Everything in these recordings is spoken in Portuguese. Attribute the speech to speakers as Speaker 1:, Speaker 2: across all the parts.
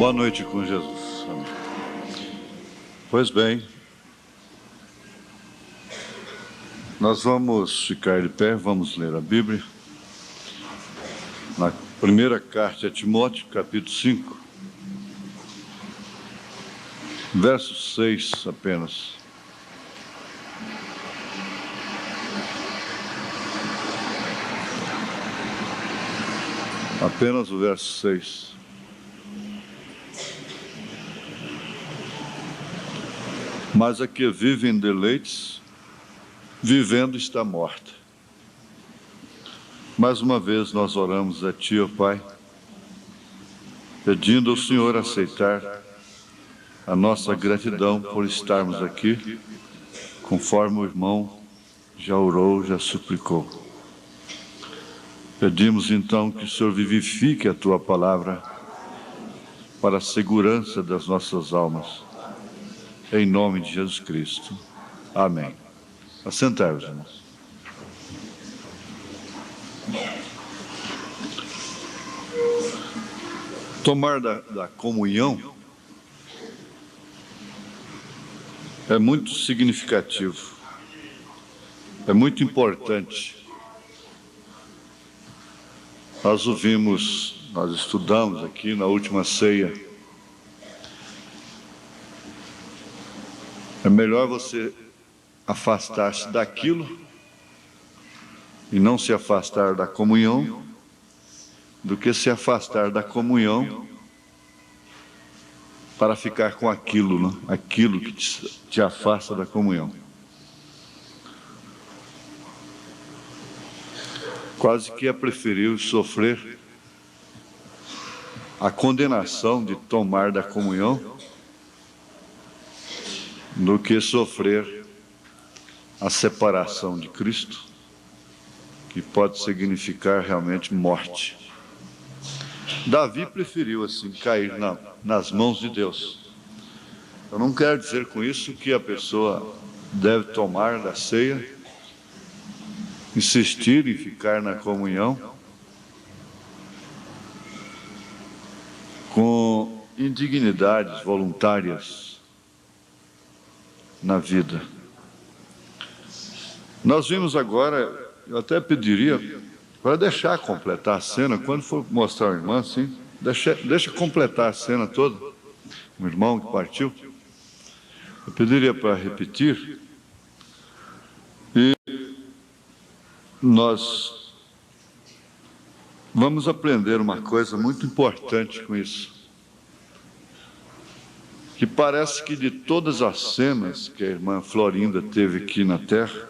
Speaker 1: Boa noite com Jesus. Amém. Pois bem, nós vamos ficar de pé, vamos ler a Bíblia. Na primeira carta a Timóteo, capítulo 5, verso 6 apenas. Apenas o verso 6. Mas a que vive em deleites, vivendo está morta. Mais uma vez nós oramos a Ti, ó Pai, pedindo ao Senhor aceitar a nossa gratidão por estarmos aqui, conforme o irmão já orou, já suplicou. Pedimos então que o Senhor vivifique a Tua palavra para a segurança das nossas almas. Em nome de Jesus Cristo. Amém. Assentai-vos, irmãos. Tomar da comunhão é muito significativo, é muito importante. Nós ouvimos, nós estudamos aqui na última ceia. É melhor você afastar-se daquilo e não se afastar da comunhão do que se afastar da comunhão para ficar com aquilo, né? Aquilo que te afasta da comunhão. Quase que é preferível sofrer a condenação de tomar da comunhão do que sofrer a separação de Cristo, que pode significar realmente morte. Davi preferiu assim cair nas mãos de Deus. Eu não quero dizer com isso que a pessoa deve tomar da ceia, insistir em ficar na comunhão com indignidades voluntárias na vida. Nós vimos agora, eu até pediria para deixar completar a cena, quando for mostrar ao irmão, assim, deixa completar a cena toda, o irmão que partiu, eu pediria para repetir, e nós vamos aprender uma coisa muito importante com isso, que parece que de todas as cenas que a irmã Florinda teve aqui na Terra,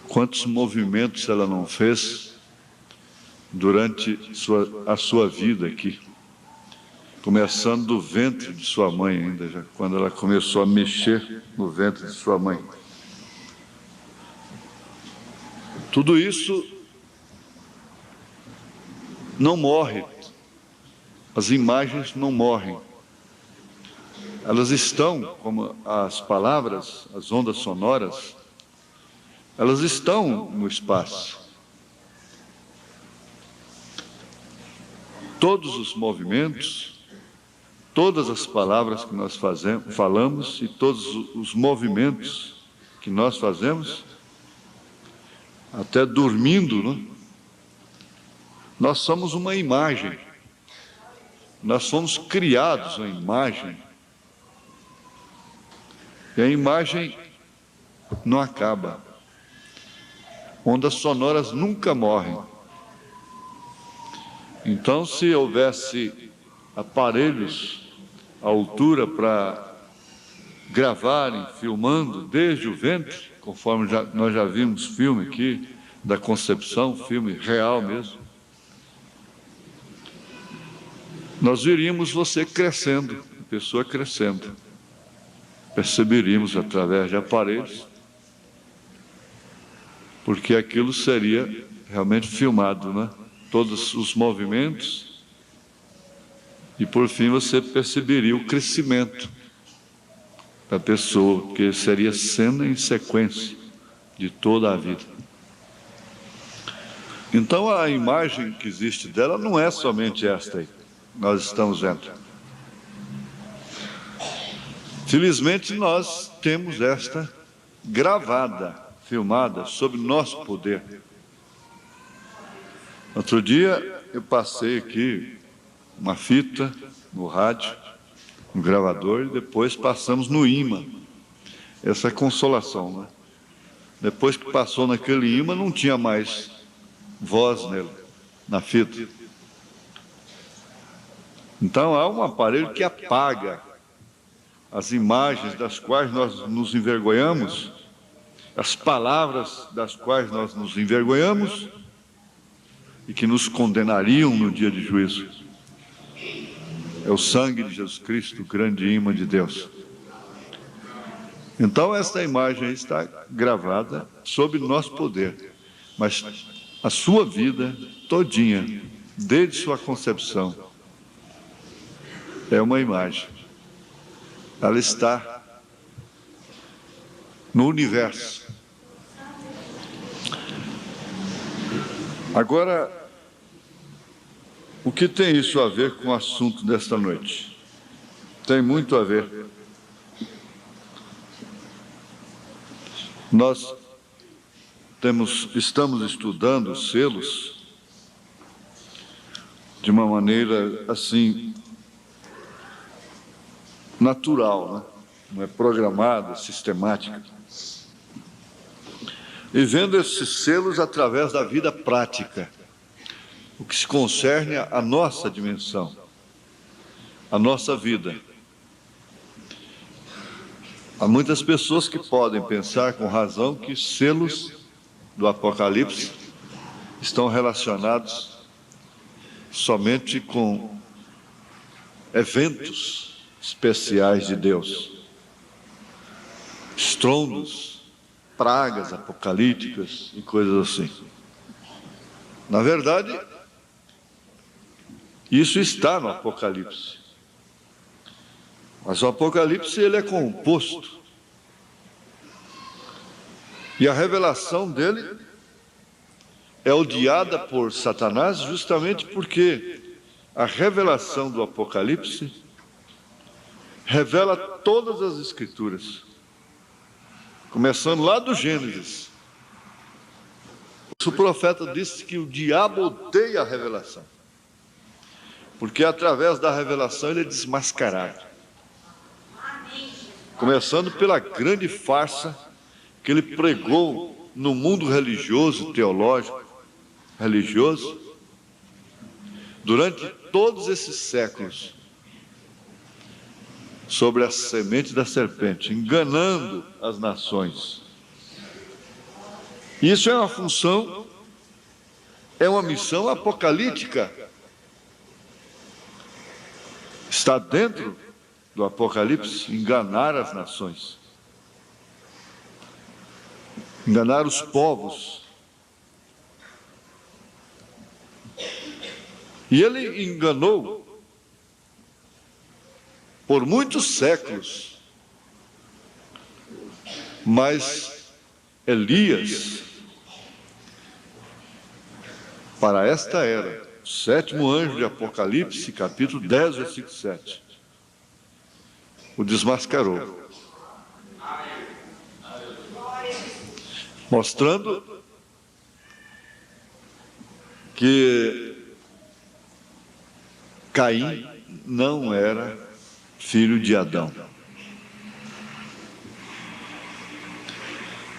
Speaker 1: quantos movimentos ela não fez durante a sua vida aqui, começando do ventre de sua mãe ainda, já quando ela começou a mexer no ventre de sua mãe. Tudo isso não morre, as imagens não morrem. Elas estão, como as palavras, as ondas sonoras, elas estão no espaço. Todos os movimentos, todas as palavras que nós falamos e todos os movimentos que nós fazemos, até dormindo, né? Nós somos uma imagem. Nós fomos criados à imagem. E a imagem não acaba. Ondas sonoras nunca morrem. Então, se houvesse aparelhos à altura para gravarem, filmando desde o ventre, conforme nós já vimos filme aqui da concepção, filme real mesmo, nós veríamos você crescendo, a pessoa crescendo. Perceberíamos através de aparelhos, porque aquilo seria realmente filmado, né? Todos os movimentos, e por fim você perceberia o crescimento da pessoa, que seria cena em sequência de toda a vida. Então a imagem que existe dela não é somente esta aí. nós estamos vendo. Felizmente, nós temos esta gravada, filmada, sob nosso poder. Outro dia, eu passei aqui uma fita no rádio, no gravador, e depois passamos no imã. Essa é a consolação, né? Depois que passou naquele imã, não tinha mais voz nele, na fita. Então, há um aparelho que apaga as imagens das quais nós nos envergonhamos, as palavras das quais nós nos envergonhamos e que nos condenariam no dia de juízo. É o sangue de Jesus Cristo, o grande imã de Deus. Então, esta imagem está gravada sob nosso poder, mas a sua vida todinha, desde sua concepção, é uma imagem. Ela está no universo. Agora, o que tem isso a ver com o assunto desta noite? Tem muito a ver. Nós estamos estudando os selos de uma maneira assim natural, né? Não é programada, sistemática. E vendo esses selos através da vida prática, o que se concerne à nossa dimensão, à nossa vida. Há muitas pessoas que podem pensar com razão que selos do Apocalipse estão relacionados somente com eventos especiais de Deus, estrondos, pragas apocalípticas e coisas assim. Na verdade, isso está no Apocalipse. Mas o Apocalipse, ele é composto. E a revelação dele é odiada por Satanás justamente porque a revelação do Apocalipse revela todas as Escrituras, começando lá do Gênesis. O profeta disse que o diabo odeia a revelação, porque através da revelação ele é desmascarado. Começando pela grande farsa que ele pregou no mundo religioso, teológico, religioso, durante todos esses séculos, sobre a semente da serpente, enganando as nações. Isso é uma função, é uma missão apocalíptica. Está dentro do Apocalipse, enganar as nações, enganar os povos. E ele enganou por muitos séculos, mas Elias, para esta era, o sétimo anjo de Apocalipse, capítulo 10, versículo 7, o desmascarou, mostrando que Caim não era filho de Adão.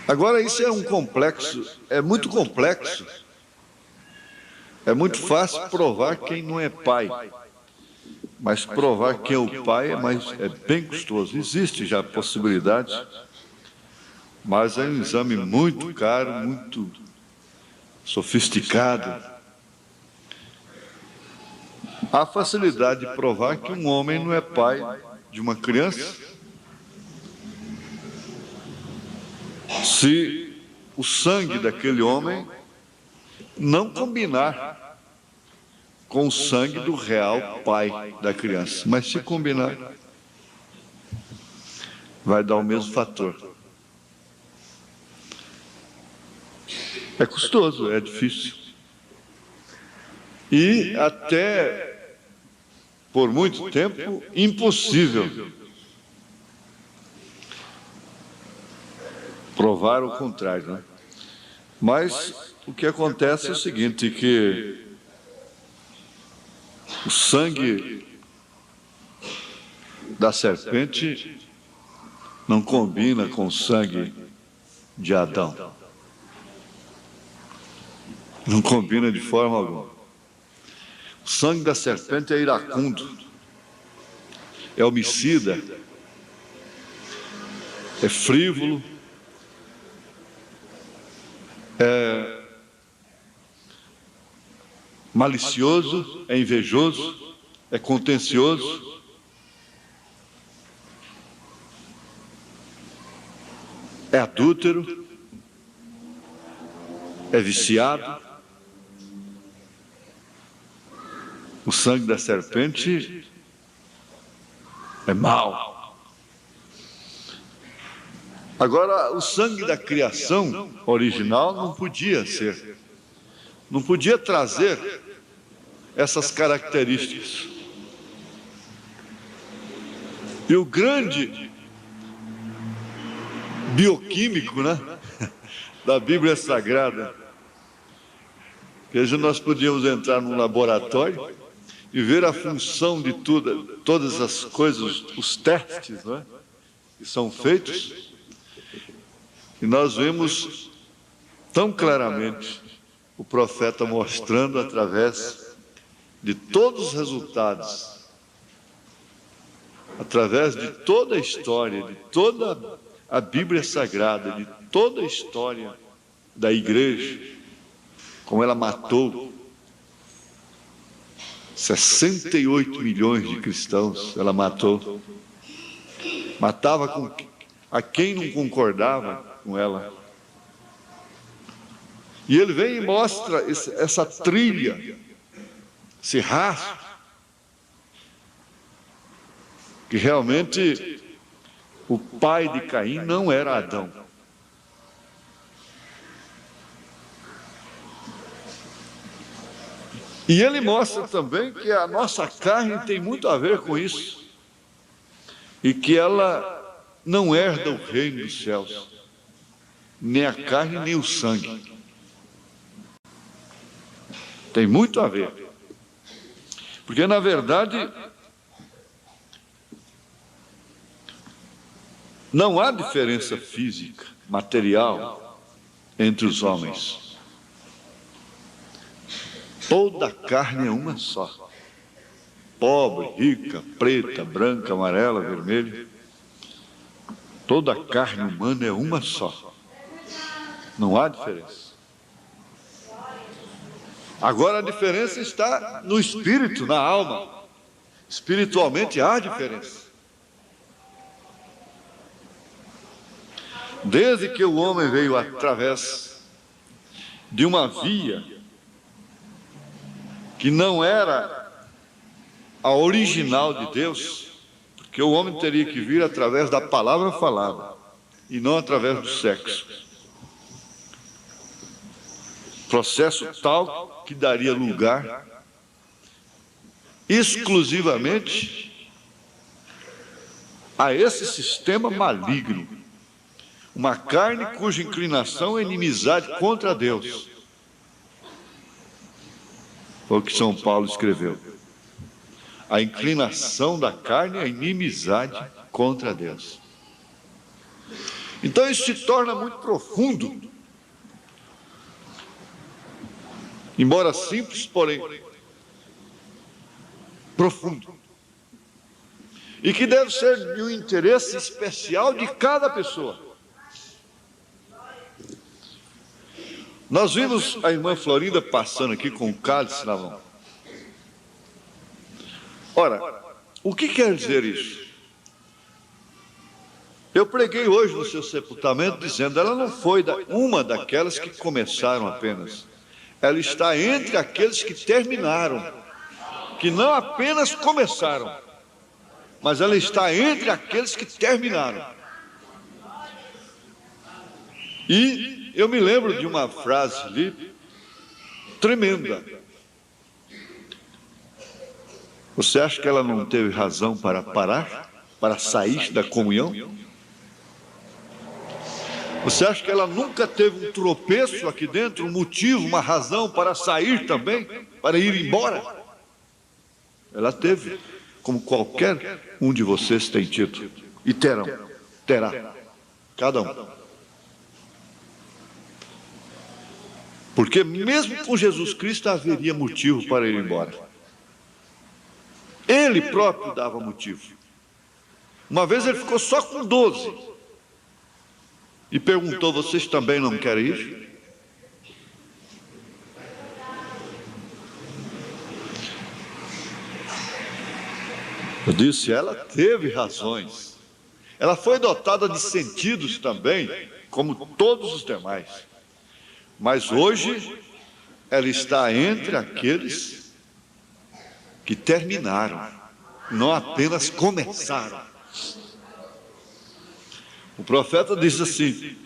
Speaker 1: Agora, isso é um complexo, é muito complexo. É muito fácil provar quem não é pai, mas provar quem é o pai é bem custoso. Existe já a possibilidade, mas é um exame muito caro, muito sofisticado. Há facilidade de provar que um homem não é pai de uma criança se o sangue daquele homem não combinar com o sangue do real pai da criança. Mas se combinar, vai dar o mesmo fator. É custoso, é difícil. E até por muito tempo, impossível provar o contrário, né? Mas o que acontece é o seguinte, que o sangue da serpente não combina com o sangue de Adão. Não combina de forma alguma. O sangue da serpente é iracundo, é homicida, é frívolo, é malicioso, é invejoso, é contencioso, é adúltero, é viciado. O sangue da serpente é mau. Agora, o sangue da criação original não podia ser, não podia trazer essas características. E o grande bioquímico, né, da Bíblia Sagrada, que nós podíamos entrar num laboratório e ver a função de tudo, todas as coisas, os testes, né, que são feitos, e nós vemos tão claramente o profeta mostrando através de todos os resultados, através de toda a história, de toda a Bíblia Sagrada, de toda a história da igreja, como ela matou 68 milhões de cristãos, ela matou. Matava a quem não concordava com ela. E ele vem e mostra essa trilha, esse rastro, que realmente o pai de Caim não era Adão. E ele mostra também que a nossa carne tem muito a ver com isso, e que ela não herda o reino dos céus, nem a carne, nem o sangue. Tem muito a ver. Porque, na verdade, não há diferença física, material, entre os homens. Toda a carne é uma só. Pobre, rica, preta, branca, amarela, vermelha. Toda a carne humana é uma só. Não há diferença. Agora a diferença está no espírito, na alma. Espiritualmente há diferença. Desde que o homem veio através de uma via que não era a original de Deus, porque o homem teria que vir através da palavra falada e não através do sexo. Processo tal que daria lugar exclusivamente a esse sistema maligno, uma carne cuja inclinação é inimizade contra Deus. Foi o que São Paulo escreveu. A inclinação da carne é inimizade contra Deus. Então isso se torna muito profundo, embora simples, porém profundo, e que deve ser de um interesse especial de cada pessoa. Nós vimos a irmã Florinda passando aqui com o cálice na mão. Ora, o que quer dizer isso? Eu preguei hoje no seu sepultamento dizendo, ela não foi uma daquelas que começaram apenas. Ela está entre aqueles que terminaram, que não apenas começaram, mas ela está entre aqueles que terminaram. E eu me lembro de uma frase ali, tremenda. Você acha que ela não teve razão para parar, para sair da comunhão? Você acha que ela nunca teve um tropeço aqui dentro, um motivo, uma razão para sair também, para ir embora? Ela teve, como qualquer um de vocês tem tido, e terá, cada um. Porque mesmo com Jesus Cristo haveria motivo para ir embora. Ele próprio dava motivo. Uma vez ele ficou só com 12 e perguntou: vocês também não querem ir? Eu disse, ela teve razões. Ela foi dotada de sentidos também, como todos os demais. Mas hoje ela está entre aqueles que terminaram, não apenas começaram. O profeta diz assim: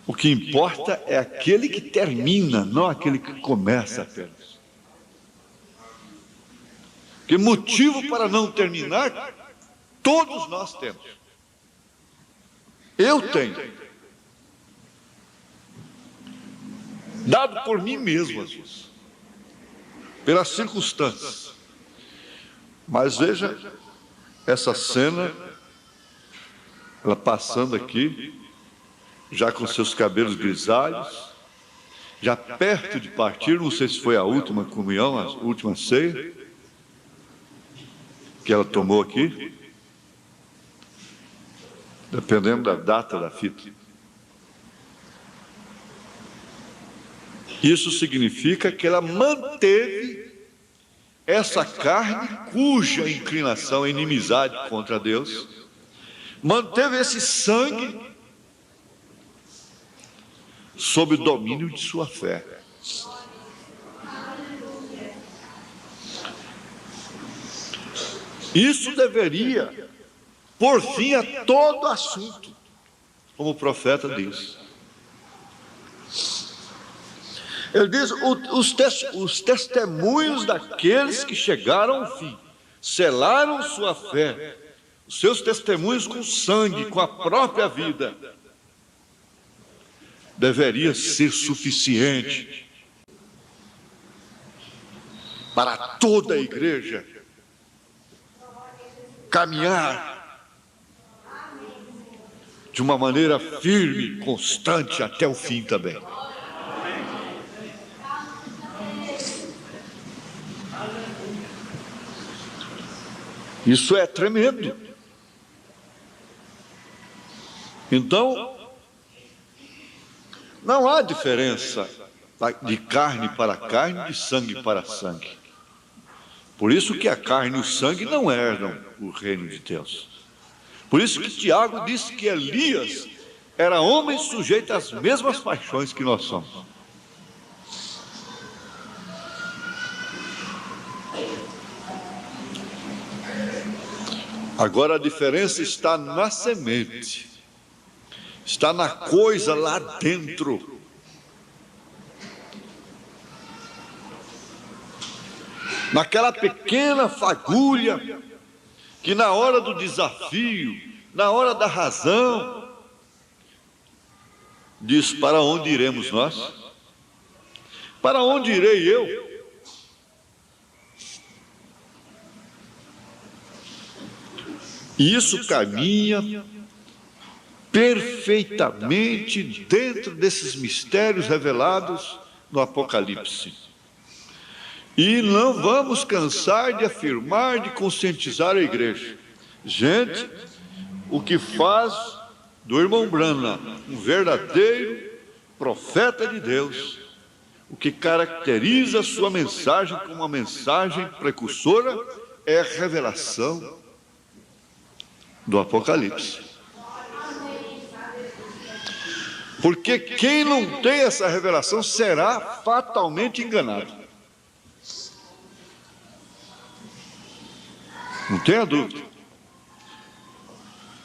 Speaker 1: o que importa é aquele que termina, não aquele que começa apenas. Porque motivo para não terminar, todos nós temos. Eu tenho. Dado por mim mesmo, às vezes, pelas circunstâncias. Mas veja essa cena, ela passando aqui, já com seus cabelos grisalhos, já perto de partir, não sei se foi a última comunhão, a última ceia, que ela tomou aqui, dependendo da data da fita. Isso significa que ela manteve essa carne cuja inclinação é inimizade contra Deus, manteve esse sangue sob o domínio de sua fé. Isso deveria pôr fim a todo assunto, como o profeta diz. Ele diz, os testemunhos daqueles que chegaram ao fim, selaram sua fé, os seus testemunhos com sangue, com a própria vida, deveria ser suficiente para toda a igreja caminhar de uma maneira firme, constante, até o fim também. Isso é tremendo. Então, não há diferença de carne para carne, de sangue para sangue. Por isso que a carne e o sangue não herdam o reino de Deus. Por isso que Tiago disse que Elias era homem sujeito às mesmas paixões que nós somos. Agora a diferença está na semente, está na coisa lá dentro. Naquela pequena fagulha que na hora do desafio, na hora da razão, diz: para onde iremos nós? Para onde irei eu? E isso caminha perfeitamente dentro desses mistérios revelados no Apocalipse. E não vamos cansar de afirmar, de conscientizar a igreja. Gente, o que faz do irmão Branham um verdadeiro profeta de Deus, o que caracteriza a sua mensagem como uma mensagem precursora, é a revelação do Apocalipse. Porque quem não tem essa revelação será fatalmente enganado. Não tenha dúvida.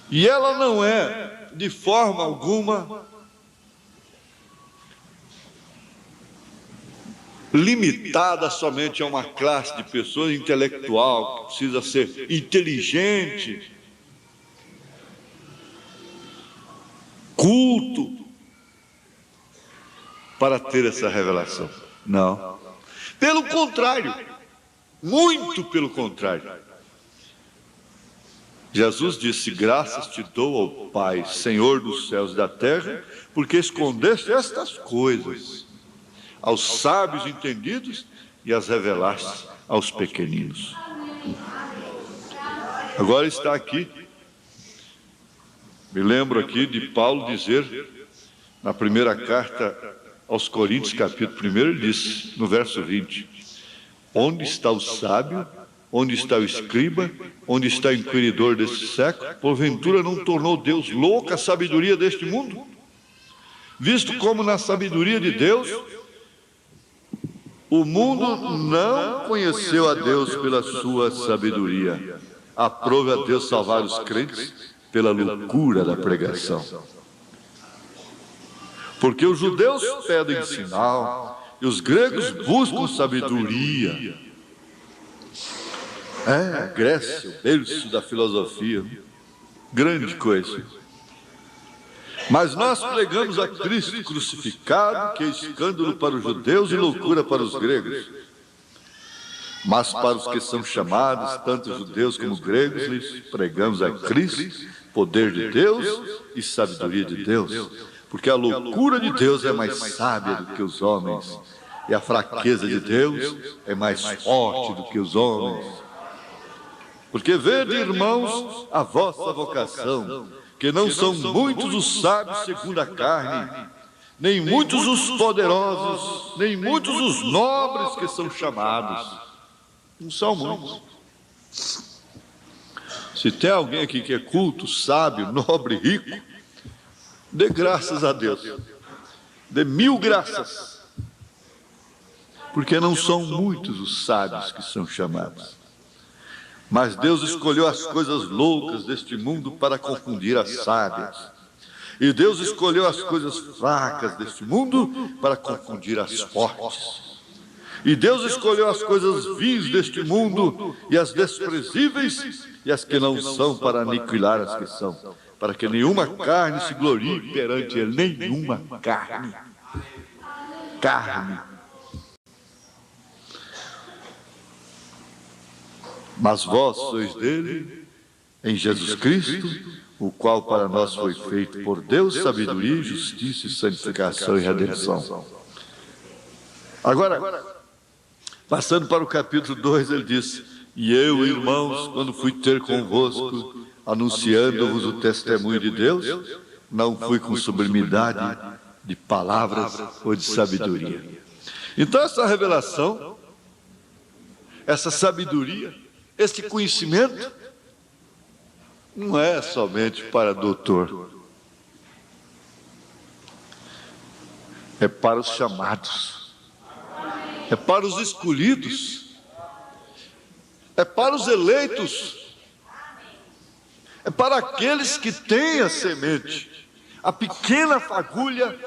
Speaker 1: E ela não é, de forma alguma, limitada somente a uma classe de pessoas intelectual, que precisa ser inteligente, culto, para ter essa revelação. Não. Pelo contrário, muito pelo contrário. Jesus disse: graças te dou, ao Pai, Senhor dos céus e da terra, porque escondeste estas coisas aos sábios entendidos e as revelaste aos pequeninos. Agora está aqui, me lembro aqui de Paulo dizer, na primeira carta aos Coríntios, capítulo 1, ele disse, no verso 20, onde está o sábio, onde está o escriba, onde está o inquiridor desse século? Porventura não tornou Deus louca a sabedoria deste mundo? Visto como na sabedoria de Deus, o mundo não conheceu a Deus pela sua sabedoria. Aprove a Deus salvar os crentes pela loucura da pregação. Porque os judeus pedem sinal e os gregos buscam sabedoria. A Grécia, o berço da filosofia, grande coisa. Mas nós pregamos a Cristo crucificado, que é escândalo para os judeus e loucura para os gregos. Mas para os que são chamados, tanto judeus como gregos, lhes pregamos a Cristo, poder de Deus e sabedoria de Deus. Porque a loucura de Deus é mais sábia do que os homens, e a fraqueza de Deus é mais forte do que os homens. Porque vede, irmãos, a vossa vocação, que não são muitos os sábios segundo a carne, nem muitos os poderosos, nem muitos os nobres que são chamados. Não são muitos. Se tem alguém aqui que é culto, sábio, nobre, rico, dê graças a Deus. Dê 1000 graças. Porque não são muitos os sábios que são chamados. Mas Deus escolheu as coisas loucas deste mundo para confundir as sábias. E Deus escolheu as coisas fracas deste mundo para confundir as fortes. E Deus escolheu as coisas vis deste mundo e as desprezíveis e as que não são para aniquilar as que são, para que nenhuma carne se glorie perante Ele. Nenhuma carne. Carne. Mas vós sois dele, em Jesus Cristo, o qual para nós foi feito por Deus sabedoria, justiça e santificação e redenção. Agora, passando para o capítulo 2, ele diz: e eu, irmãos, quando fui ter convosco, anunciando-vos o testemunho de Deus, não fui com sublimidade de palavras ou de sabedoria. Então essa revelação, essa sabedoria, esse conhecimento, não é somente para doutor, é para os chamados, é para os escolhidos, é para os eleitos, é para aqueles que têm a semente, a pequena fagulha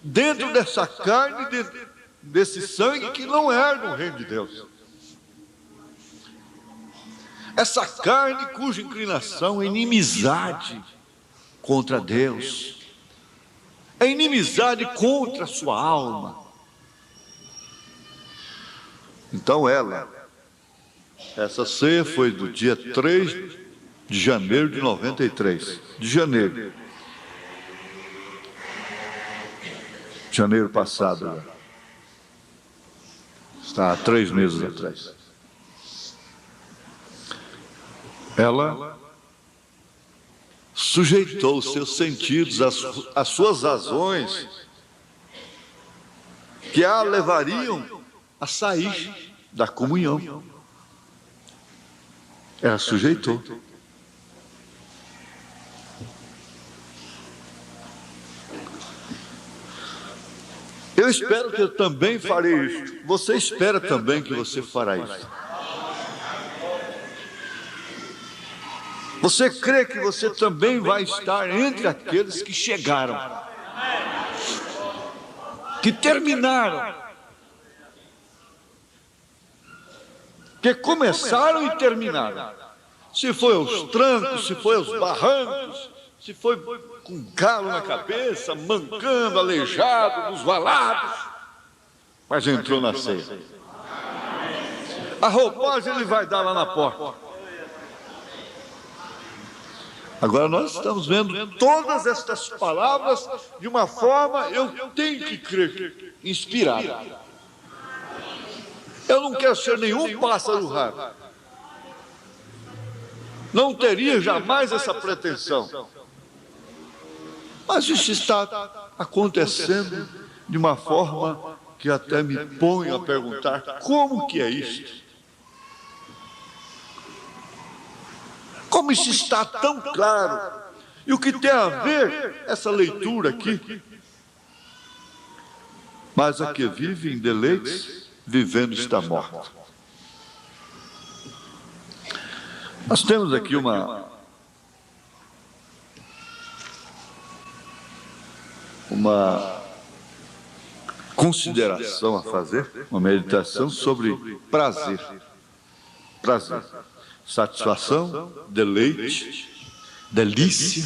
Speaker 1: dentro dessa carne, desse sangue que não é no reino de Deus. Essa carne cuja inclinação é inimizade contra Deus, é inimizade contra a sua alma. Então essa ceia foi do dia 3 de janeiro de 93, de janeiro passado, está há 3 meses atrás. Ela sujeitou os seus sentidos, as suas razões, que a levariam a sair da comunhão. Ela sujeitou. Eu espero que eu também farei isso. Você espera também que você fará isso. Você crê que você também vai estar entre aqueles que chegaram, que terminaram, que começaram e terminaram. Se foi aos trancos, se foi aos barrancos, se foi com galo na cabeça, mancando, aleijado, nos valados, mas entrou na ceia. A roupagem ele vai dar lá na porta. Agora nós estamos vendo todas estas palavras de uma forma, eu tenho que crer, inspirada. Eu não quero ser nenhum pássaro raro. Não teria jamais essa pretensão. Mas isso está acontecendo de uma forma que até me ponho a perguntar: como que é isto? Como isso está tão claro? E o que tem a ver essa leitura aqui? Mas a que vive em deleites, vivendo está morta. Nós temos aqui uma consideração a fazer, uma meditação sobre prazer. Prazer. Satisfação, deleite, delícia,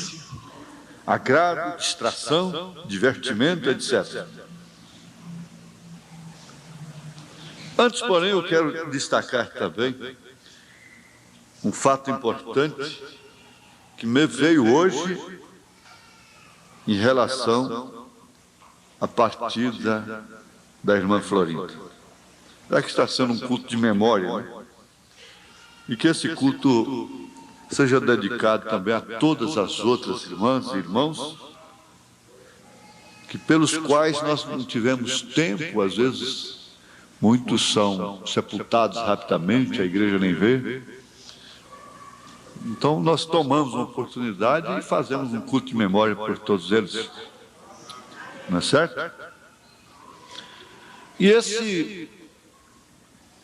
Speaker 1: agrado, distração, divertimento, etc. Antes, porém, eu quero destacar também um fato importante que me veio hoje em relação à partida da irmã Florinda. Já que está sendo um culto de memória, né? E que esse culto seja dedicado também a todas as outras irmãs e irmãos que pelos quais nós não tivemos tempo, às vezes muitos são sepultados rapidamente, a igreja nem vê. Então nós tomamos uma oportunidade e fazemos um culto de memória por todos eles. Não é certo? E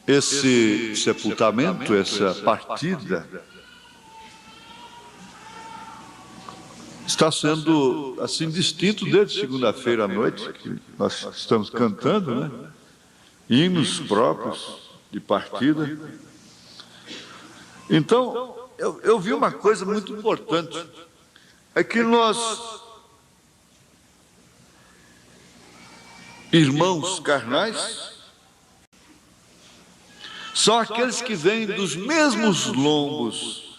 Speaker 1: esse sepultamento, essa partida, está sendo assim distinto desde segunda-feira à noite, que nós estamos cantando, né? Hinos próprios de partida. Então, eu vi uma coisa muito importante, é que nós, irmãos carnais, são aqueles que vêm dos mesmos lombos,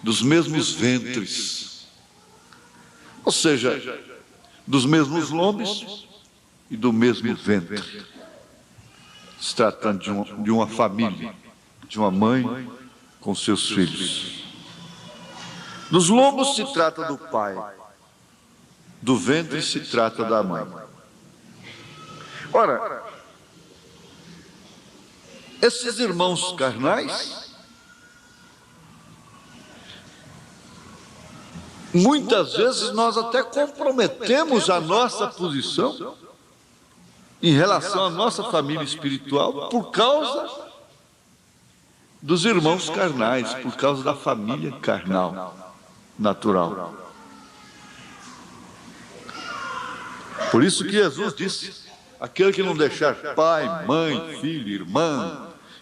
Speaker 1: dos mesmos ventres, ou seja, dos mesmos lombos e do mesmo ventre, se tratando de uma família, de uma mãe com seus filhos. Dos lombos se trata do pai, do ventre se trata da mãe. Ora, esses irmãos carnais, muitas vezes nós até comprometemos a nossa posição em relação à nossa família espiritual por causa dos irmãos carnais, por causa da família carnal, natural. Por isso que Jesus disse: aquele que não deixar pai, mãe, filho,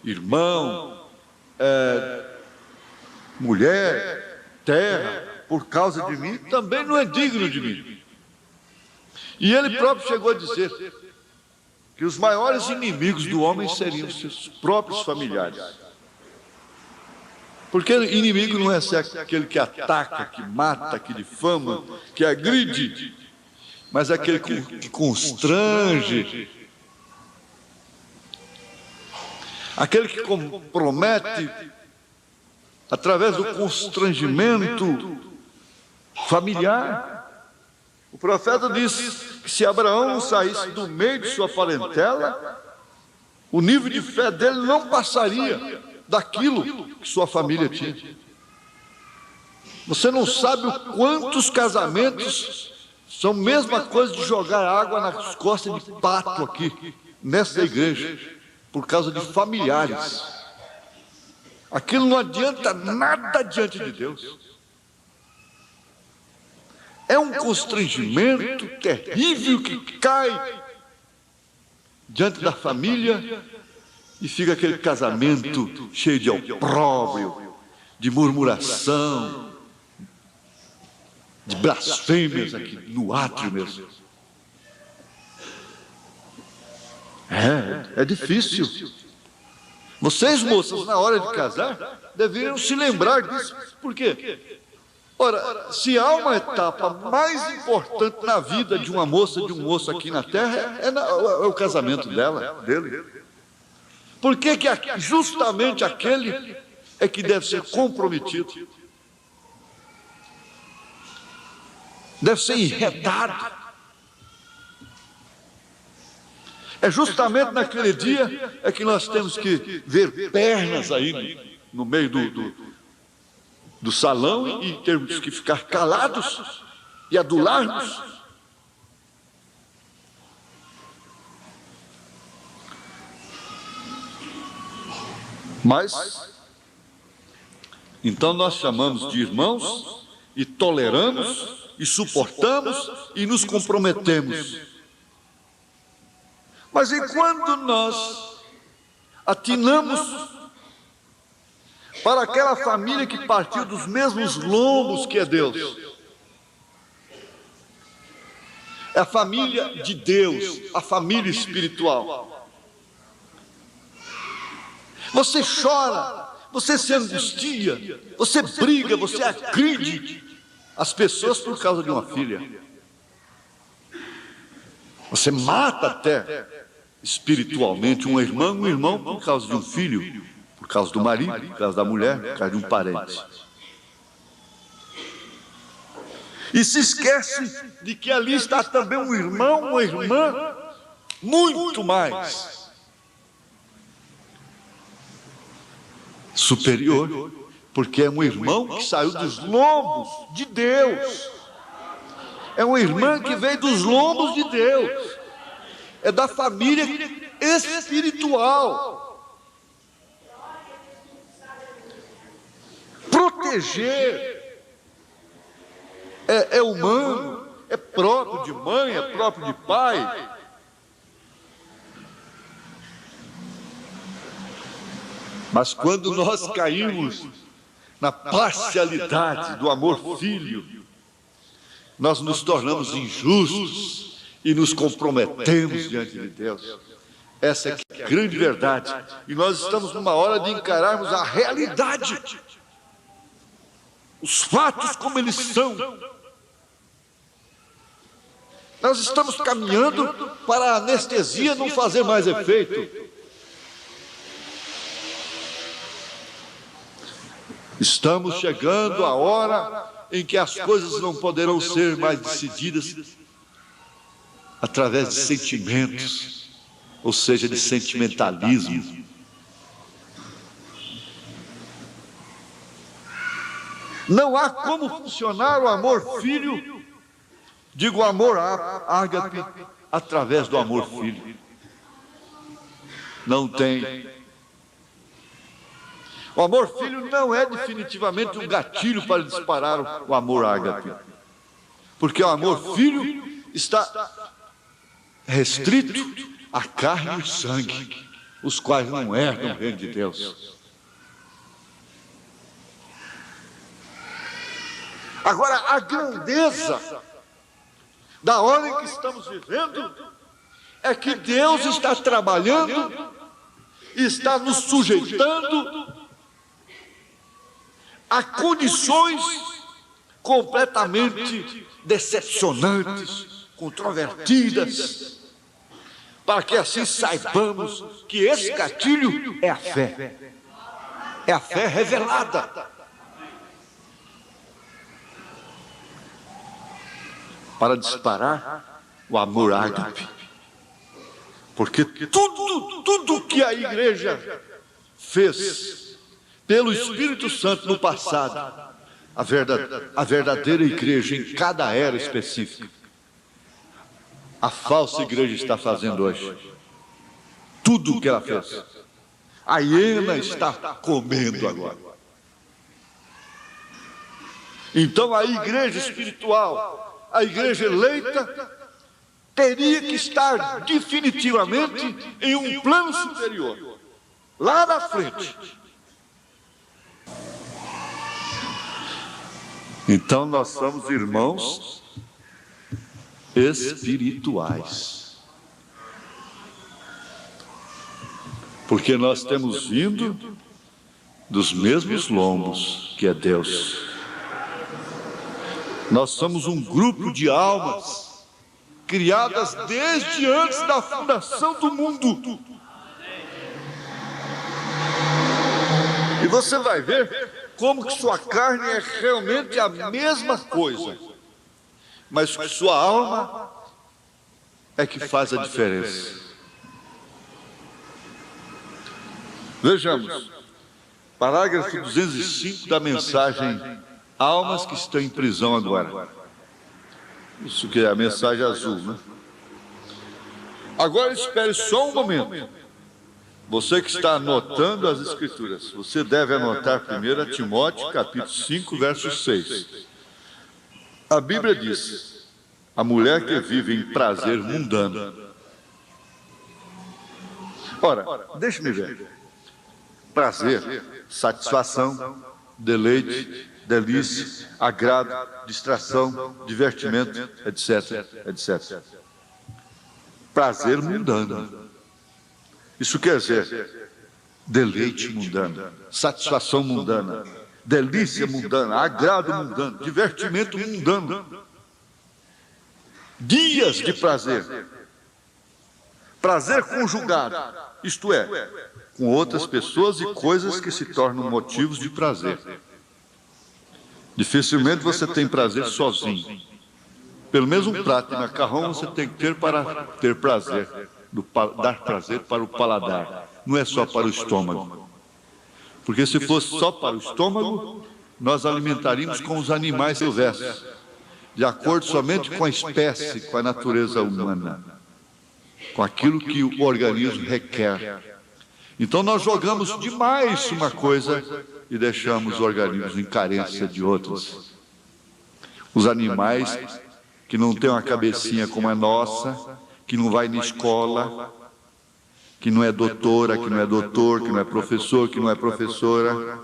Speaker 1: irmão, mulher, terra, por causa de mim, também não é digno de mim. E ele próprio chegou a dizer que os maiores inimigos do homem seriam seus próprios familiares. Porque inimigo não é ser aquele que ataca, que mata, que difama, que agride, mas aquele que constrange, aquele que compromete através do constrangimento familiar. O profeta disse que se Abraão não saísse do meio de sua parentela, o nível de fé dele não passaria daquilo que sua família tinha. Você não sabe o quantos casamentos são a mesma coisa de jogar água nas costas de pato aqui, nessa igreja, por causa de familiares. Aquilo não adianta nada diante de Deus. É um constrangimento terrível que cai diante da família E fica aquele casamento cheio de opróbrio, de murmuração, de blasfêmias aqui no átrio mesmo. É difícil. Vocês, moças, na hora de casar, deveriam se lembrar disso. Por quê? Ora, se há uma etapa mais importante na vida de uma moça e de um moço aqui na terra, é o casamento dele. Por que justamente aquele é que deve ser comprometido? Deve ser enredado. É justamente naquele dia é que nós temos que ver pernas aí no meio do salão e temos que ficar calados e adularmos. Mas, então nós chamamos de irmãos e toleramos e suportamos e nos comprometemos. Mas e quando nós atinamos para aquela família que partiu dos mesmos lombos que é Deus? É a família de Deus, a família espiritual. Você chora, você se angustia, você briga, você agride as pessoas por causa de uma filha. Você mata até espiritualmente um irmão por causa de um filho, por causa do marido, por causa da mulher, por causa de um parente. E se esquece de que ali está também um irmão, uma irmã, muito mais superior, porque é um irmão que saiu dos lombos de Deus. É uma irmã que veio dos lombos de Deus. É da família espiritual. Proteger é humano, é próprio de mãe, é próprio de pai. Mas quando nós caímos na parcialidade do amor filho, nós nos tornamos injustos e nos comprometemos diante de Deus. Essa é a grande verdade. E nós estamos numa hora de encararmos a realidade, os fatos como eles são. Nós estamos caminhando para a anestesia não fazer mais efeito. Estamos chegando à hora em que as coisas não poderão ser mais decididas através de sentimentos, ou seja, de sentimentalismo. Não há como funcionar o amor filho, digo amor ágape, através do amor filho. Não tem. O amor filho não é definitivamente um gatilho para disparar o amor ágape. Porque o amor filho está restrito à carne e sangue, os quais não herdam o reino de Deus. Agora, a grandeza da hora em que estamos vivendo é que Deus está trabalhando, está nos sujeitando a condições completamente decepcionantes, controvertidas, para que assim saibamos que esse gatilho é a fé. É a fé revelada. Para disparar o amor ágape. Porque tudo que a igreja fez pelo Espírito Santo no passado, a verdadeira igreja em cada era específica, a falsa igreja está fazendo hoje. Tudo o que ela fez, a hiena está comendo agora. Então a igreja espiritual, a igreja eleita, teria que estar definitivamente em um plano superior. lá na frente. Então nós somos irmãos espirituais. Porque nós temos vindo dos mesmos lombos que é Deus. Nós somos um grupo de almas criadas desde antes da fundação do mundo. E você vai ver como que sua carne é realmente a mesma coisa, mas que sua alma é que faz a diferença. Vejamos, parágrafo 205 da mensagem Almas que estão em prisão agora. Isso que é a mensagem azul, né? Agora espere só um momento. Você que está anotando as Escrituras, você deve anotar 1 Timóteo, capítulo 5, verso 6. A Bíblia diz: a mulher que vive em prazer mundano. Ora, deixe-me ver. Prazer, satisfação, deleite, delícia, agrado, distração, divertimento, etc, etc. Prazer mundano. Isso quer dizer deleite mundano, satisfação mundana, delícia mundana, agrado mundano, divertimento mundano. Dias de prazer. Prazer conjugado, isto é, com outras pessoas e coisas que se tornam motivos de prazer. Dificilmente você tem prazer sozinho. Pelo menos um prato de macarrão você tem que ter para ter prazer, dar prazer para o paladar. Não é só para o estômago. Porque se fosse só para o estômago, nós alimentaríamos com os animais silvestres, de acordo somente com a espécie, com a natureza humana, com aquilo que o organismo requer. Então nós jogamos demais uma coisa e deixamos o organismo em carência de outras. Os animais que não têm uma cabecinha como a nossa, que não vai na escola, que não é doutora, que não é doutor, que não é professor, que não é professora,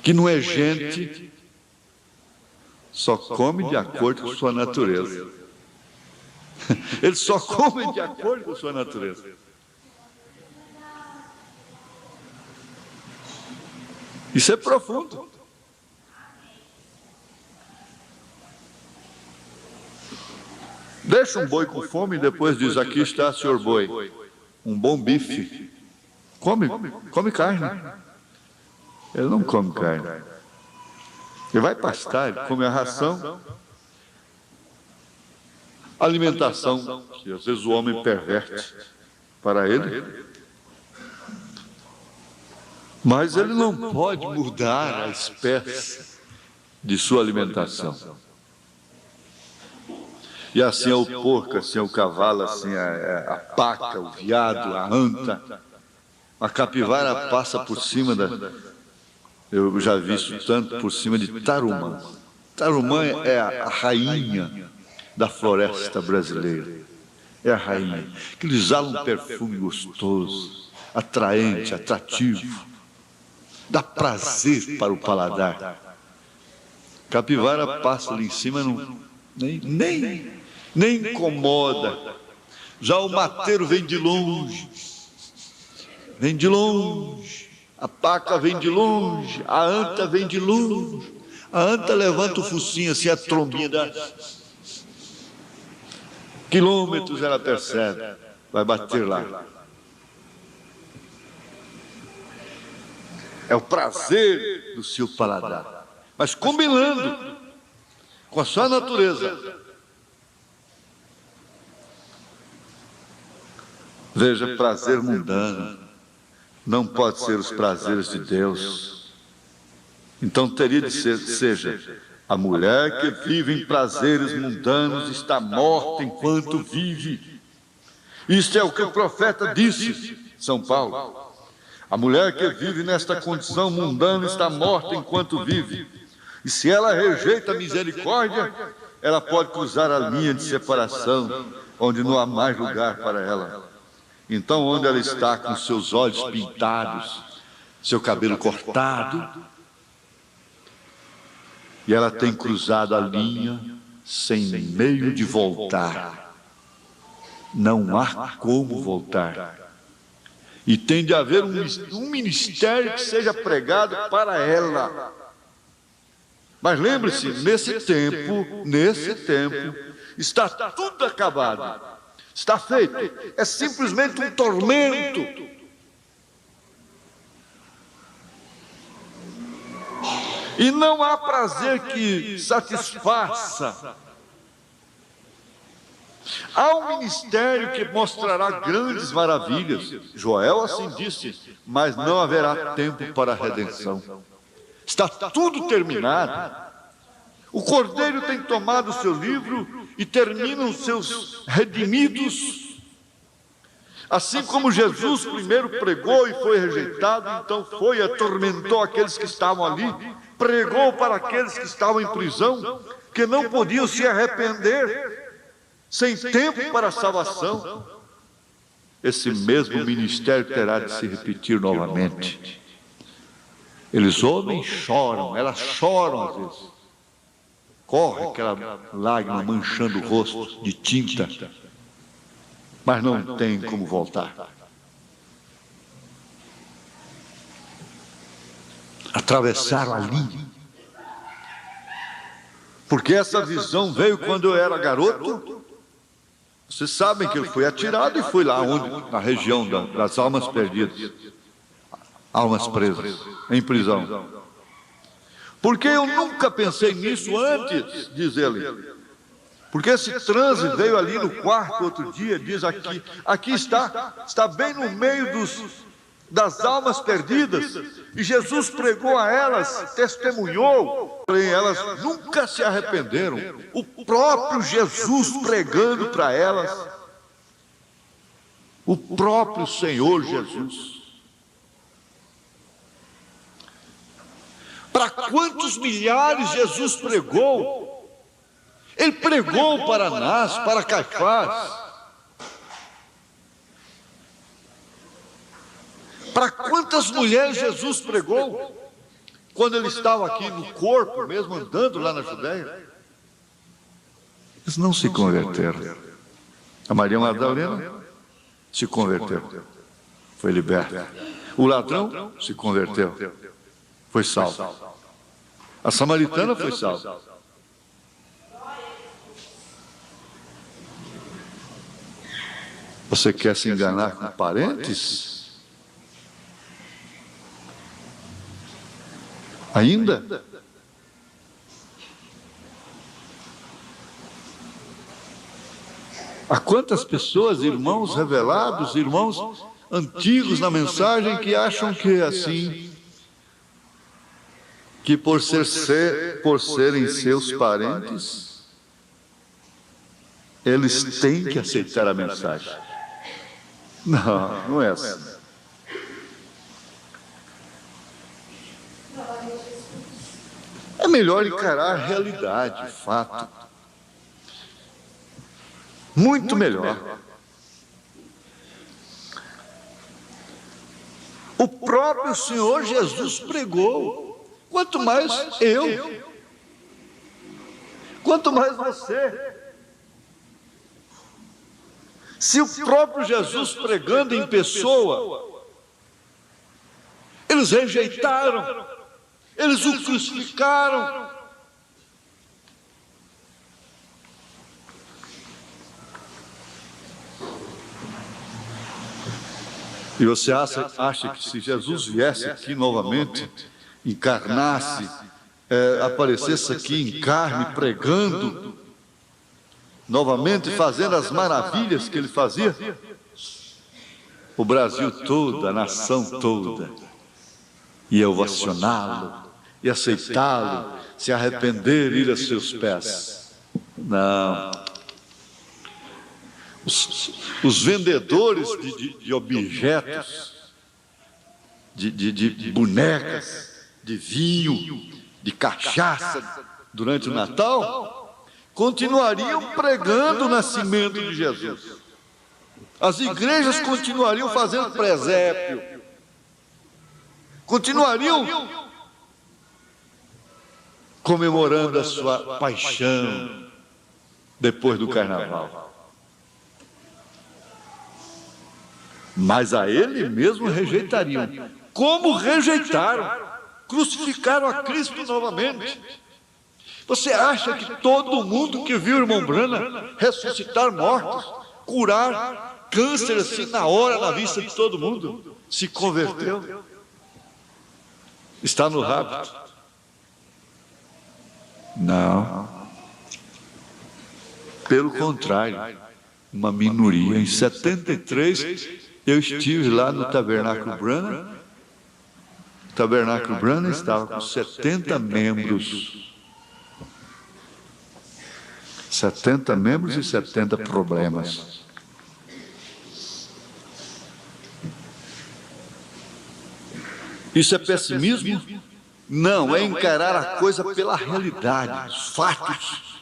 Speaker 1: que não é gente, só come de acordo com sua natureza. Eles só comem de acordo com sua natureza. Isso é profundo. Deixa um boi com fome e depois diz: aqui está, senhor boi, um bom bife. Come carne. Ele não come carne. Ele vai pastar, ele come a ração. Alimentação, que às vezes o homem perverte para ele. Mas ele não pode mudar a espécie de sua alimentação. E assim é o porco, assim é o cavalo, assim é a paca, o veado, a anta. A capivara passa por cima da... Eu já vi isso tanto por cima de tarumã. Tarumã é a rainha da floresta brasileira. É a rainha. Que lhe exala um perfume gostoso, atraente, atrativo. Dá prazer para o paladar. Capivara passa ali em cima, nem incomoda. Já o mateiro vem de longe. Vem de longe. A paca vem de longe. A anta vem de longe. A anta levanta o focinho assim, a trombinha da... Quilômetros ela percebe. Vai bater lá. É o prazer do seu paladar. Mas combinando com a sua natureza. Veja, prazer mundano não pode ser os prazeres de Deus. Então teria de ser, seja, a mulher que vive em prazeres mundanos está morta enquanto vive. Isto é o que o profeta disse, São Paulo. A mulher que vive nesta condição mundana está morta enquanto vive. E se ela rejeita a misericórdia, ela pode cruzar a linha de separação, onde não há mais lugar para ela. Então, onde ela está com seus olhos pintados, seu cabelo cortado, e ela tem cruzado a linha sem meio de voltar. Não há como voltar. E tem de haver um ministério que seja pregado para ela. Mas lembre-se, nesse tempo, está tudo acabado. Está feito. É simplesmente um tormento. E não há prazer que satisfaça. Há um ministério que mostrará grandes maravilhas. Joel assim disse, mas não haverá tempo para a redenção. Está tudo terminado. O Cordeiro tem tomado o seu livro e terminam seus redimidos. Assim como Jesus primeiro pregou e foi rejeitado, então foi e atormentou aqueles que estavam ali, pregou para aqueles que estavam em prisão, que não podiam se arrepender, sem tempo para a salvação. Esse mesmo ministério terá de se repetir novamente. Eles ouvem e choram, elas choram às vezes. Corre aquela lágrima manchando o rosto de tinta, mas não tem como voltar. Atravessaram ali. Porque essa visão veio quando eu era garoto. Vocês sabem que eu fui atirado e fui lá onde, na região das almas perdidas, almas presas, em prisão. Porque eu nunca pensei nisso antes, diz ele. Porque esse transe veio ali no quarto outro dia, diz aqui está bem no meio das almas perdidas, e Jesus pregou a elas, testemunhou, porém elas nunca se arrependeram. O próprio Jesus pregando para elas, o próprio Senhor Jesus. Para quantos milhares Jesus pregou? Ele pregou para Anás, para Caifás. Para quantas mulheres Jesus pregou? Quando ele estava aqui no corpo, mesmo andando lá na Judéia. Eles não se converteram. A Maria Madalena se converteu, foi liberta. O ladrão se converteu, foi salvo. A samaritana foi salva. Você quer se enganar com parentes? Ainda? Há quantas pessoas, irmãos revelados, irmãos antigos na mensagem, que acham que é assim, que por serem seus parentes, eles têm que aceitar a mensagem. Não, não é assim. É melhor encarar a realidade, o fato. Muito melhor. O próprio Senhor Jesus pregou. Quanto mais eu, quanto mais você. Se o próprio Jesus pregando em pessoa, eles rejeitaram, eles o crucificaram. E você acha que se Jesus viesse aqui novamente, encarnasse, aparecesse aqui em carne, pregando, novamente fazendo as maravilhas que ele fazia, o Brasil todo, a nação toda, ia ovacioná-lo, ia aceitá-lo, se arrepender e ir a seus pés. Não. Os vendedores de objetos, de bonecas, de vinho, de cachaça, durante o Natal, continuariam pregando o nascimento de Jesus. As igrejas continuariam fazendo presépio, continuariam comemorando a sua paixão depois do carnaval. Mas a ele mesmo rejeitariam. Como rejeitaram? Crucificaram a Cristo novamente. Você acha que todo mundo que viu o irmão Branham ressuscitar mortos, curar câncer assim na hora, na vista de todo mundo, se converteu? Está no hábito? Não. Pelo contrário, uma minoria. Em 73, eu estive lá no Tabernáculo Branham. O Tabernáculo Branham estava com 70 membros. 70 membros e 70 problemas. Isso é pessimismo? Não, é encarar a coisa pela realidade, os fatos.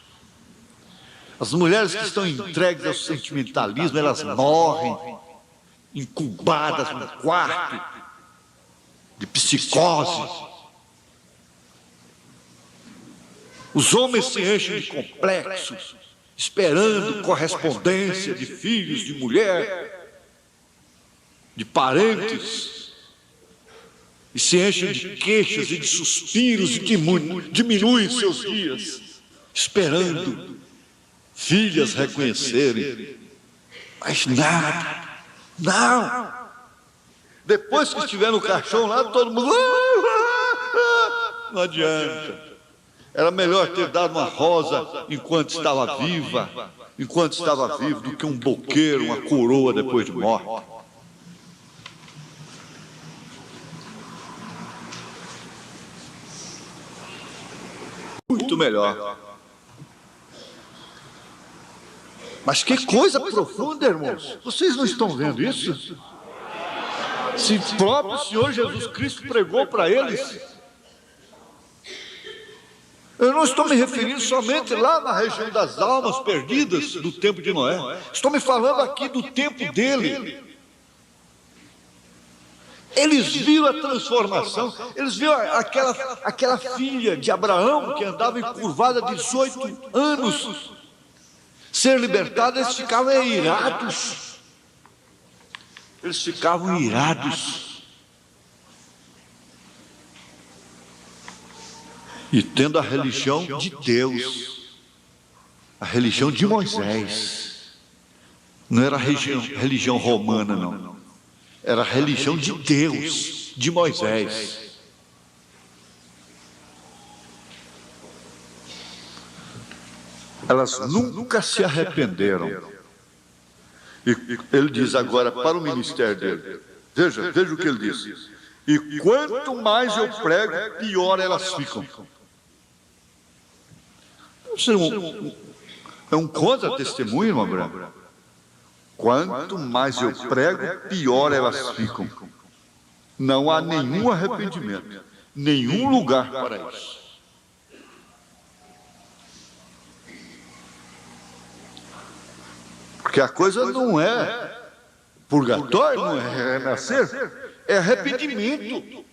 Speaker 1: As mulheres que estão entregues ao sentimentalismo, elas morrem incubadas no quarto de psicose. Os homens se enchem de complexos, esperando correspondência de filhos, de mulher, de parentes, e se enchem de queixas e de suspiros e diminuem seus dias, esperando filhas reconhecerem. Mas nada, não. Depois que estiver no caixão lá, todo mundo... Não adianta. Era melhor ter dado uma rosa enquanto estava viva, do que um boqueiro, uma coroa depois de morte. Muito melhor. Mas que coisa profunda, irmãos. Vocês não estão vendo isso? Se o próprio Senhor Jesus Cristo pregou para eles. Eu não estou me referindo somente lá na região das almas perdidas do tempo de Noé. Estou me falando aqui do tempo dele. Eles viram a transformação. Eles viram aquela filha de Abraão que andava encurvada 18 anos ser libertada. Eles ficavam irados. Eles ficavam irados. E tendo a religião de Deus, a religião de Moisés, não era a religião romana, não. Era a religião de Deus, de Moisés. Elas nunca se arrependeram. E ele diz agora para o ministério dele, veja o que ele diz. E quanto mais eu prego, pior elas ficam. É um contra-testemunho, irmão Branham. Quanto mais eu prego, pior elas ficam. Não há nenhum arrependimento, nenhum lugar para isso. Porque a coisa não é purgatório, não é renascer, é arrependimento.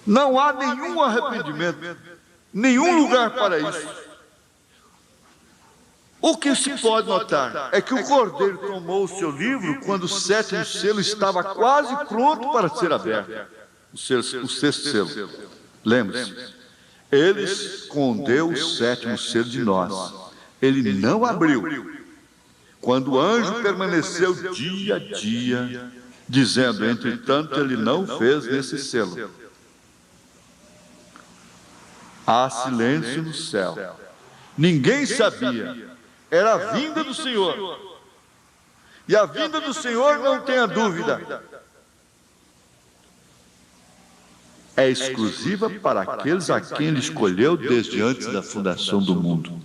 Speaker 1: Não há nenhum arrependimento, nenhum lugar para isso. O que se pode notar é que o Cordeiro tomou o seu livro quando o sétimo selo estava quase pronto para ser aberto. O sexto selo. Lembre-se, ele escondeu o sétimo selo de nós. Ele não abriu. Quando o anjo permaneceu dia a dia, dizendo, entretanto, ele não fez nesse selo. Há silêncio no céu. Ninguém sabia. Era a vinda do Senhor. E a vinda do Senhor, não tenha dúvida, é exclusiva para aqueles a quem Ele escolheu desde antes da fundação do mundo.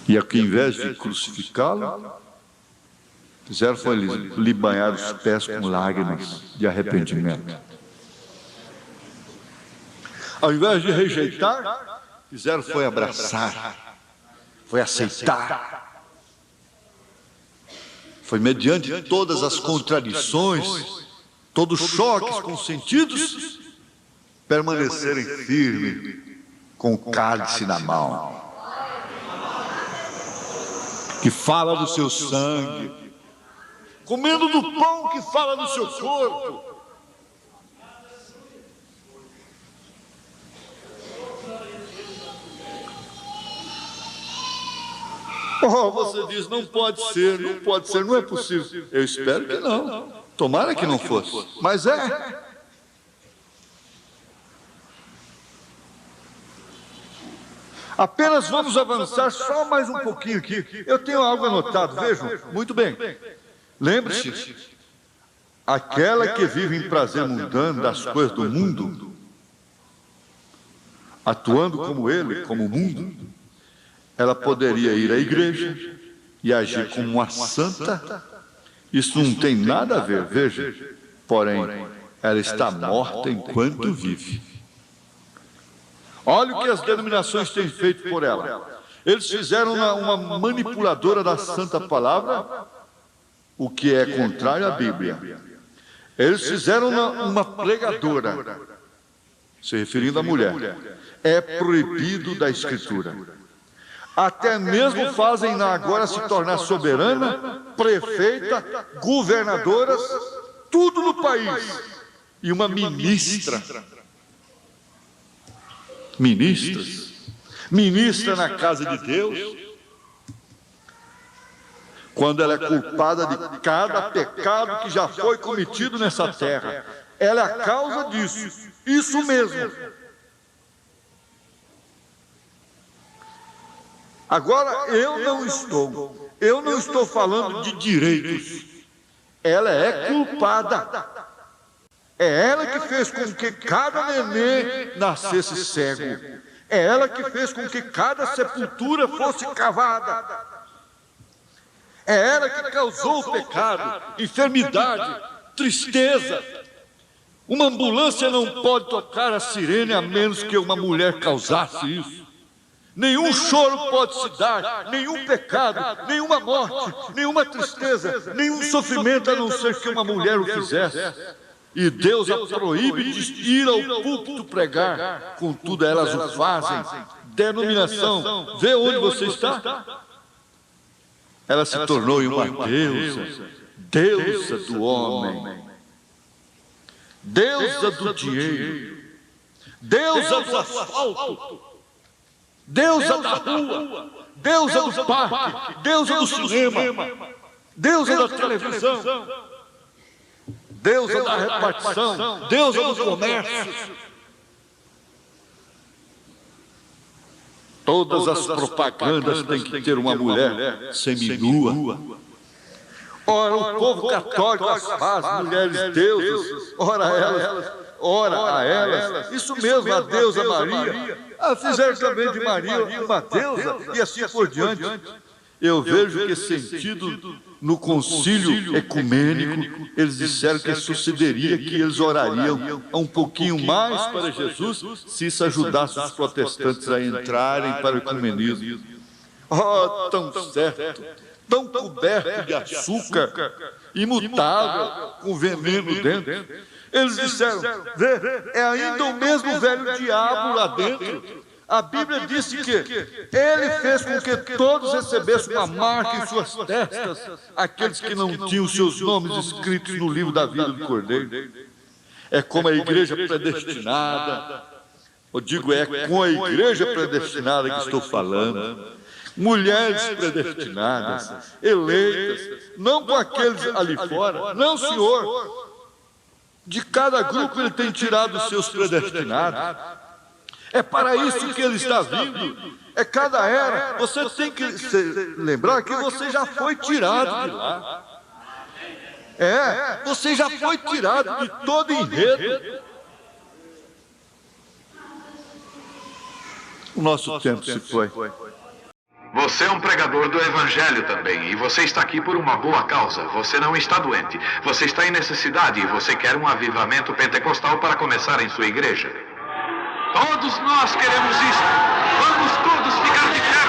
Speaker 1: E aqui, em vez de crucificá-lo, fizeram foi lhe banhar os pés com lágrimas de arrependimento. Ao invés de rejeitar, fizeram foi abraçar, foi aceitar. Foi mediante todas as contradições, todos os choques com os sentidos, permanecerem firmes com o cálice na mão, que fala do seu sangue, comendo do pão que fala do seu corpo. Oh, você diz, não pode ser, não pode ser, não é possível. Eu espero que não. Tomara que não fosse. Mas é. Apenas vamos avançar só mais um pouquinho aqui. Eu tenho algo anotado, vejam. Muito bem. Lembre-se, aquela que vive em prazer mundano das coisas do mundo, atuando como ele, como o mundo, ela poderia ir à igreja e agir como uma santa. Isso não tem nada a ver, veja. Porém, ela está morta enquanto vive. Olha o que as denominações têm feito por ela. Eles fizeram uma manipuladora da santa palavra, o que é contrário à Bíblia. Eles fizeram uma pregadora, se referindo à mulher. É proibido da Escritura. Até mesmo fazem-na agora se tornar soberana, prefeita, governadoras, tudo no país. E uma ministra. Ministra na casa de Deus, quando ela é culpada de cada pecado que já foi cometido nessa terra. Ela é a causa disso. Isso mesmo. Agora, eu não estou falando de direitos. Ela é culpada. É ela que fez com que cada neném nascesse cego. É ela que fez com que cada sepultura fosse cavada. É ela que causou o pecado, enfermidade, tristeza. Uma ambulância não pode tocar a sirene a menos que uma mulher causasse isso. Nenhum choro pode se dar, nenhum pecado, nenhuma morte, nenhuma tristeza, nenhum sofrimento, a não ser que uma mulher o fizesse. E Deus a proíbe de ir ao púlpito pregar. Contudo, elas o fazem. Denominação, vê onde você está? Ela se tornou uma deusa do homem, deusa do dinheiro, deusa do asfalto, deusa da rua, deusa do parque, deusa do cinema, deusa da televisão, deusa da repartição, deusa do comércio. Todas as propagandas têm que ter uma mulher seminua. Ora, o povo católico as faz, mulheres deusas, ora a elas. Isso mesmo, a deusa Maria. Fizeram também de Maria uma deusa e assim por diante. Eu vejo que sentido no concílio ecumênico, eles disseram que sucederia que eles orariam um pouquinho mais para Jesus, se isso ajudasse os protestantes a entrarem para o ecumenismo. Oh, tão certo, tão coberto de açúcar, imutável, com veneno dentro. Eles disseram, vê, é ainda o mesmo velho diabo lá dentro. A Bíblia disse que ele fez com que todos recebessem uma marca em suas testas, aqueles que não tinham seus nomes escritos no livro da vida do Cordeiro. É como a igreja predestinada, eu digo, é com a igreja predestinada que estou falando. Mulheres predestinadas, eleitas, não com aqueles ali fora, não, senhor. De cada grupo ele tem tirado os seus predestinados. É para isso que ele está vindo. É cada era. Você tem que lembrar que você já foi tirado de lá. Você já foi tirado de todo enredo. O nosso tempo se foi.
Speaker 2: Você é um pregador do Evangelho também, e você está aqui por uma boa causa. Você não está doente. Você está em necessidade e você quer um avivamento pentecostal para começar em sua igreja. Todos nós queremos isso. Vamos todos ficar de pé.